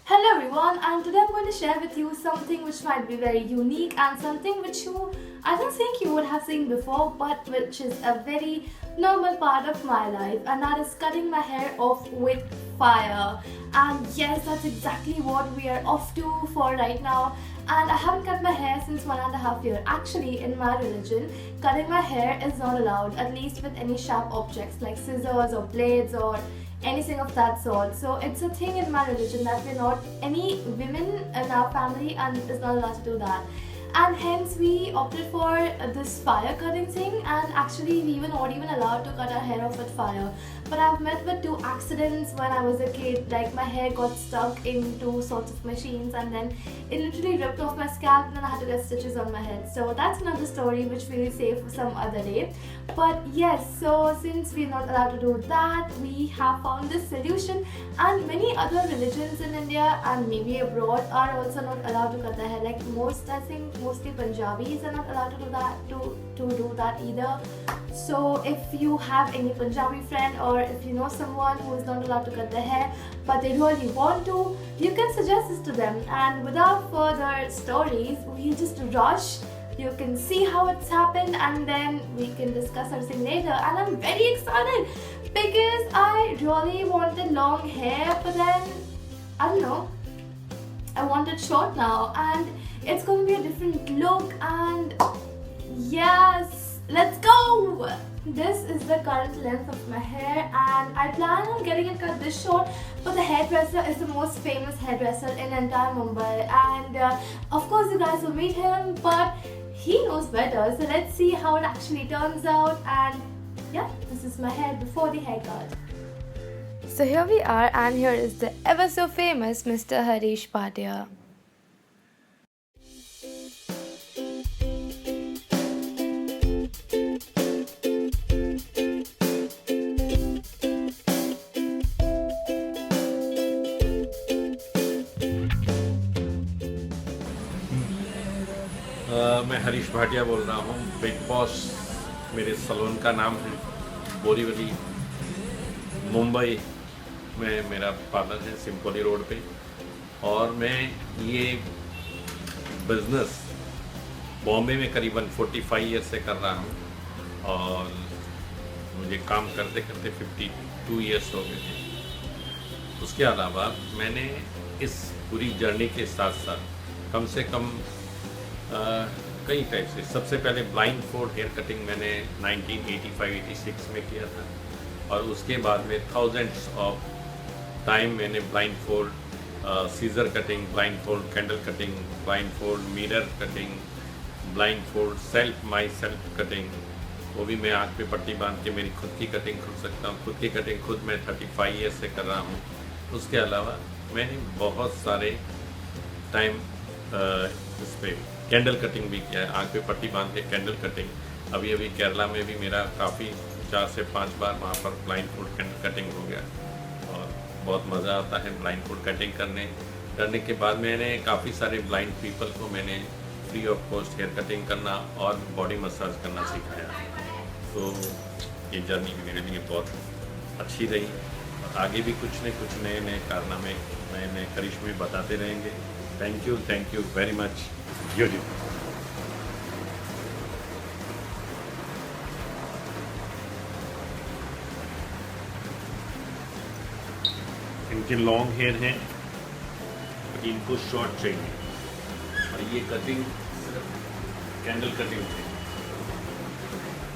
Hello everyone, and today I'm going to share with you something which might be very unique and something which I don't think you would have seen before, but which is a very normal part of my life, and that is cutting my hair off with fire. And yes, that's exactly what we are off to for right now. And I haven't cut my hair since 1.5 years. Actually, in my religion, cutting my hair is not allowed, at least with any sharp objects like scissors or blades or anything of that sort. So it's a thing in my religion that we're not, any women in our family and is not allowed to do that. And hence we opted for this fire cutting thing, and actually we were not even allowed to cut our hair off with fire. But I've met with 2 accidents when I was a kid. Like my hair got stuck in 2 sorts of machines and then it literally ripped off my scalp and then I had to get stitches on my head. So that's another story which we'll save for some other day. But yes, so since we're not allowed to do that, we have found this solution, and many other religions in India and maybe abroad are also not allowed to cut their hair. Like I think mostly Punjabis are not allowed to do that to do that either. So if you have any Punjabi friend or if you know someone who is not allowed to cut their hair but they really want to, you can suggest this to them. And without further stories, we'll just rush. You can see how it's happened and then we can discuss everything later. And I'm very excited because I really wanted long hair, but then I don't know, I want it short now and it's going to be a different look. And yes, let's go! This is the current length of my hair and I plan on getting it cut this short, but the hairdresser is the most famous hairdresser in entire Mumbai, and of course you guys will meet him, but he knows better. So let's see how it actually turns out. And yeah, this is my hair before the haircut. So here we are, and here is the ever so famous Mr. Harish Bhatia. मैं हरीश भाटिया बोल रहा हूँ। Big boss मेरे salon का नाम है। बोरीवली मुंबई में मेरा पार्लर है, सिंपोली रोड पे। और मैं ये बिज़नेस बॉम्बे में करीबन 45 ईयर से कर रहा हूँ और मुझे काम करते करते 52 ईयर्स हो गए थे। उसके अलावा मैंने इस पूरी जर्नी के साथ साथ कम से कम कई टाइप से, सबसे पहले ब्लाइंड फोल्ड हेयर कटिंग मैंने 1985-86 में किया था, और उसके बाद में थाउजेंड्स ऑफ टाइम मैंने blindfold scissor cutting, blindfold candle cutting, blindfold mirror cutting, blindfold self myself cutting, वो भी मैं आँख पे पट्टी बांध के मेरी खुद की कटिंग खुद सकता हूँ। खुद की कटिंग खुद मैं 35 ईयर से कर रहा हूँ। उसके अलावा मैंने बहुत सारे टाइम इस पर कैंडल कटिंग भी किया है, आँख पे पट्टी बांध के कैंडल कटिंग। अभी केरला में भी मेरा काफ़ी 4 से 5 बार वहाँ पर ब्लाइंड फोल्ड कैंडल कटिंग हो गया और बहुत मज़ा आता है ब्लाइंड फोल्ड कटिंग करने के बाद मैंने काफ़ी सारे ब्लाइंड पीपल को मैंने free of cost hair cutting करना और बॉडी मसाज करना सिखाया। तो ये जर्नी मेरे लिए बहुत अच्छी रही और आगे भी कुछ न कुछ नए नए कारनामे, नए नए करिश्मे बताते रहेंगे। Thank you very much. यो इनके लॉन्ग हेयर हैं, इनको शॉर्ट चाहिए, और ये कटिंग सिर्फ कैंडल कटिंग है।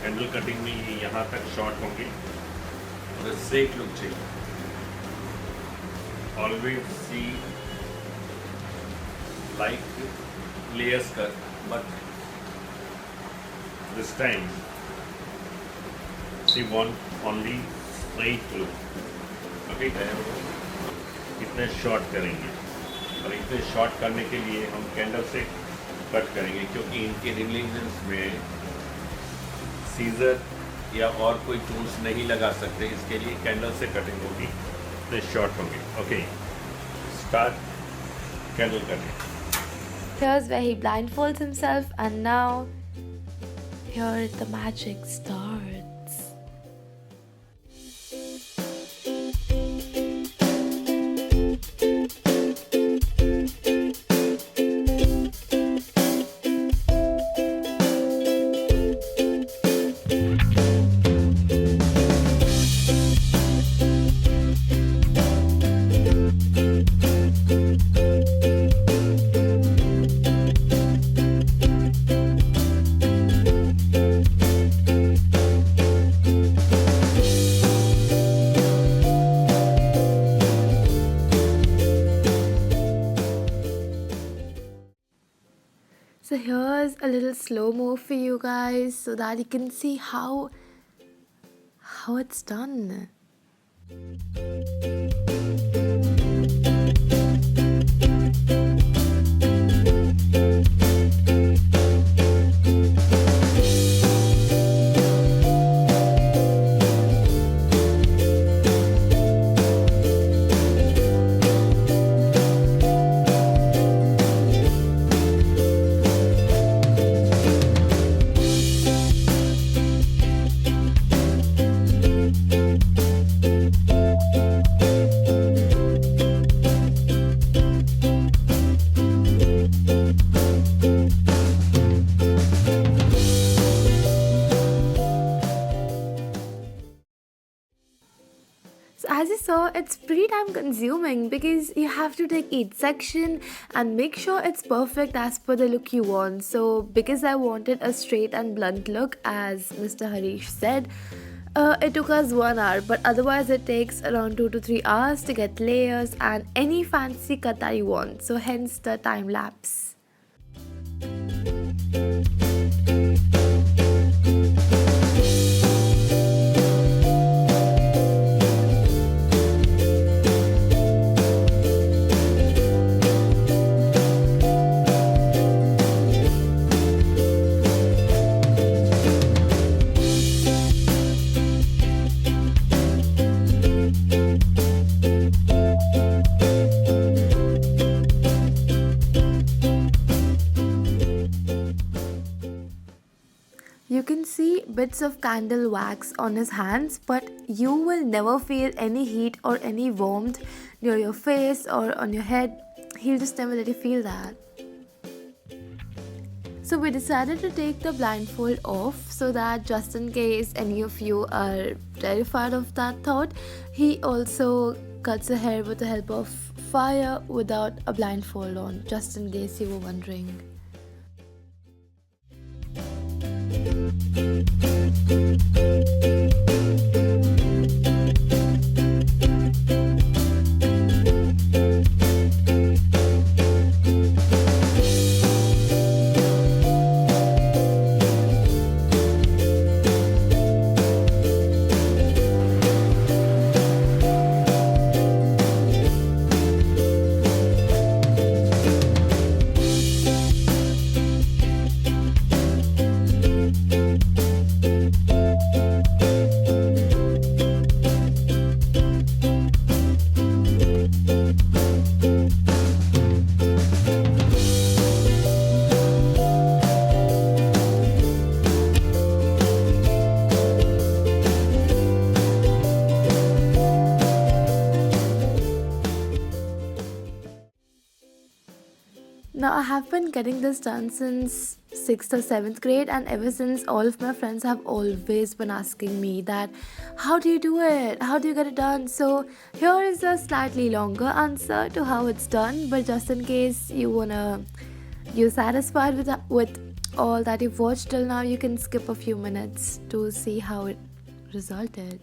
कैंडल कटिंग में ये यहाँ तक शॉर्ट होंगे और स्ट्रेट लुक चाहिए। Always see like layers cut, but this time she want only straight look. Okay, इतने शॉर्ट करेंगे, और इतने शॉर्ट करने के लिए हम कैंडल से कट करेंगे, क्योंकि इनके रिलीजन्स में सीजर या और कोई टूल्स नहीं लगा सकते। इसके लिए कैंडल से कटिंग होगी, इतने शॉर्ट होंगे। Okay, start candle cutting. Here's where he blindfolds himself, and now here the magic starts. So here's a little slow-mo for you guys so that you can see how it's done. So as you saw, it's pretty time consuming because you have to take each section and make sure it's perfect as per the look you want. So because I wanted a straight and blunt look, as Mr. Harish said, it took us 1 hour, but otherwise it takes around 2 to 3 hours to get layers and any fancy cut that you want. So hence the time lapse. You can see bits of candle wax on his hands, but you will never feel any heat or any warmth near your face or on your head. He'll just never let you feel that. So we decided to take the blindfold off so that just in case any of you are terrified of that thought, he also cuts the hair with the help of fire without a blindfold on, just in case you were wondering. Now I have been getting this done since 6th or 7th grade, and ever since all of my friends have always been asking me that how do you do it? How do you get it done? So here is a slightly longer answer to how it's done, but just in case you're satisfied with all that you've watched till now, you can skip a few minutes to see how it resulted.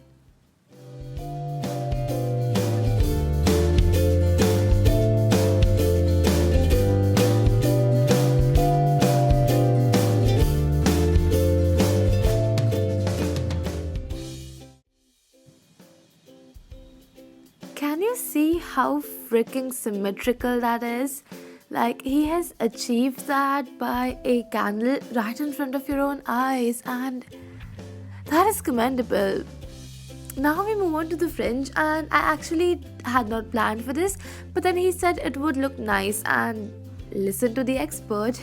Can you see how freaking symmetrical that is? Like, he has achieved that by a candle right in front of your own eyes, and that is commendable. Now we move on to the fringe, and I actually had not planned for this, but then he said it would look nice, and listen to the expert.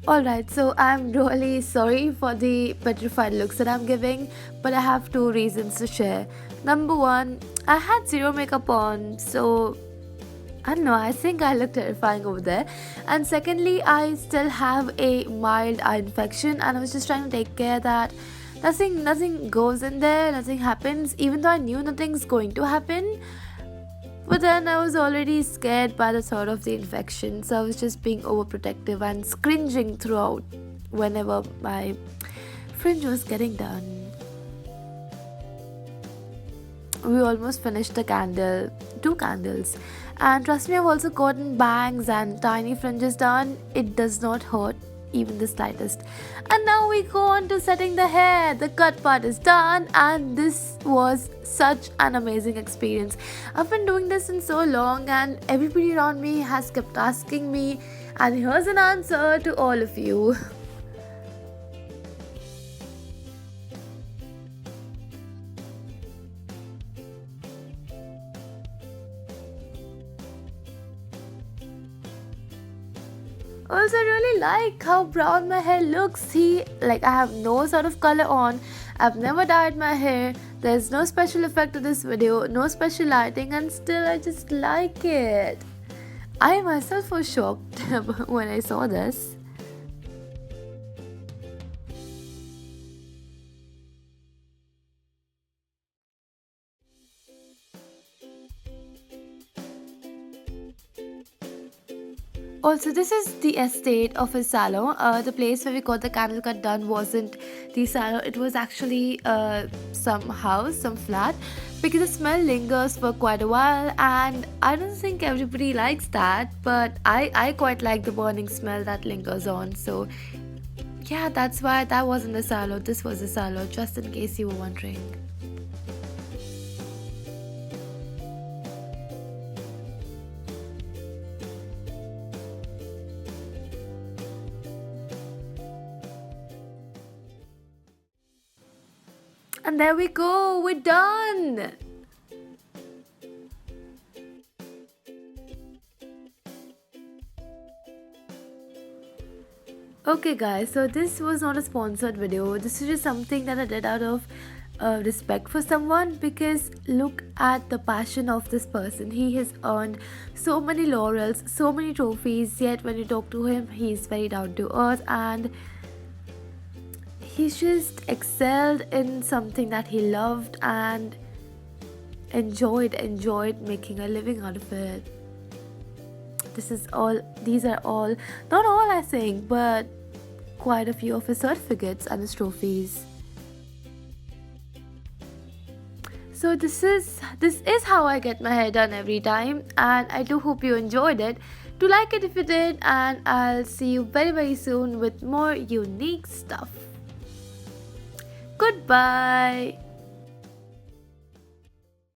Alright, so I'm really sorry for the petrified looks that I'm giving, but I have 2 reasons to share. Number 1, I had zero makeup on, so I don't know, I think I look terrifying over there. And secondly, I still have a mild eye infection, and I was just trying to take care that nothing goes in there, nothing happens, even though I knew nothing's going to happen. But then I was already scared by the thought of the infection, so I was just being overprotective and cringing throughout whenever my fringe was getting done. we almost finished the candle, 2 candles. And trust me, I've also gotten bangs and tiny fringes done. It does not hurt even the slightest. And now we go on to setting the hair. The cut part is done, and this was such an amazing experience. I've been doing this in so long, and everybody around me has kept asking me, and here's an answer to all of you. Also, I really like how brown my hair looks. See, like I have no sort of color on. I've never dyed my hair. There's no special effect to this video, no special lighting, and still I just like it. I myself was shocked when I saw this. Also, this is the estate of his salon. The place where we got the candle cut done wasn't the salon, it was actually some house, some flat, because the smell lingers for quite a while, and I don't think everybody likes that, but I quite like the burning smell that lingers on. So, yeah, that's why that wasn't the salon, this was the salon, just in case you were wondering. And there we go, we're done! Okay guys, so this was not a sponsored video. This is just something that I did out of respect for someone, because look at the passion of this person. He has earned so many laurels, so many trophies, yet when you talk to him, he's very down to earth, and he's just excelled in something that he loved and enjoyed making a living out of it. These are all, not all I think, but quite a few of his certificates and his trophies. So this is how I get my hair done every time, and I do hope you enjoyed it. Do like it if you did, and I'll see you very, very soon with more unique stuff. Goodbye.